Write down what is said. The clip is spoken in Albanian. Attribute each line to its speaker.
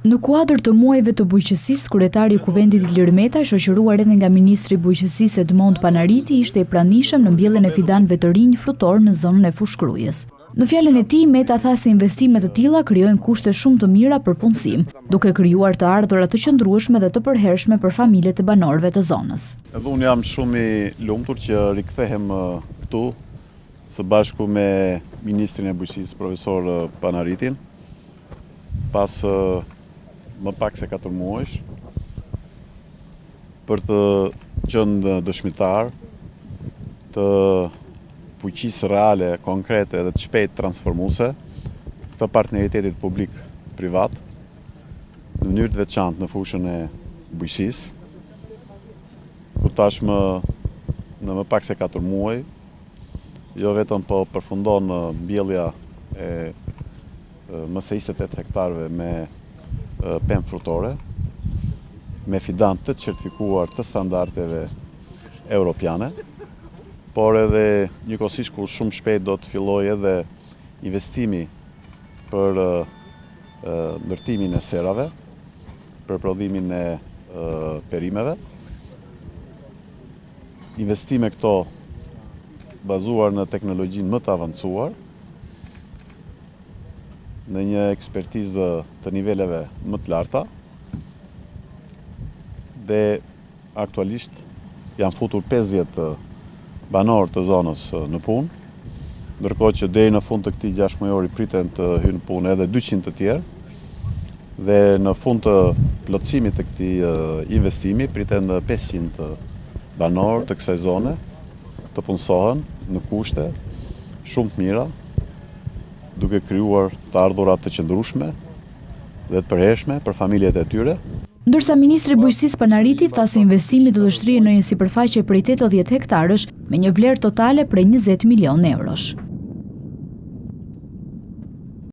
Speaker 1: Në kuadër të muajve të bujqësisë, kryetari i Kuvendit Ilir Meta, shoqëruar edhe nga ministri i bujqësisë Edmond Panariti, ishte i pranishëm në mbjelljen e fidanëve të rinj frutor në zonën e Fushkrujës. Në fjalën e tij, Meta tha se investimet të tilla krijojnë kushte shumë të mira për punësim, duke krijuar të ardhurat të qëndrueshme dhe të përhershme për familjet e banorëve të zonës.
Speaker 2: Edhe unë jam shumë i lumtur që rikthehem këtu së bashku me ministrin e bujqësisë profesor Panaritin, pas më pak se 4 muajsh, për të qenë dëshmitar të fuqisë reale, konkrete dhe të shpejt transformuese të partneritetit publik-privat në mënyrë të veçantë në fushën e bujqësisë, ku tashmë në më pak se 4 muaj, jo vetëm po përfundon mbjellja e më se 28 hektarëve me pemë frutore, me fidan të certifikuar të standardeve europiane, por edhe njëkohësisht ku shumë shpejt do të fillojë edhe investimi për ndërtimin e serave, për prodhimin e perimeve. Investime këto bazuar në teknologjinë më të avancuar, në një ekspertizë të niveleve më të larta, dhe aktualisht janë futur 50 banorë të zonës në punë, ndërkohë që deri në fund të këtij 6 mujori priten të hyjnë në punë edhe 200 të tjerë, dhe në fund të plotësimit të këtij investimi priten 500 banorë të kësaj zone të punësohen në kushte shumë të mira, duke krijuar të ardhurat të qëndrueshme dhe të përhershme për familjet e tyre.
Speaker 1: Ndërsa ministri i bujqësisë Panariti tha se investimi do të shtrihej në një sipërfaqe prej 80 hektarësh me një vlerë totale prej 20 milionë eurosh.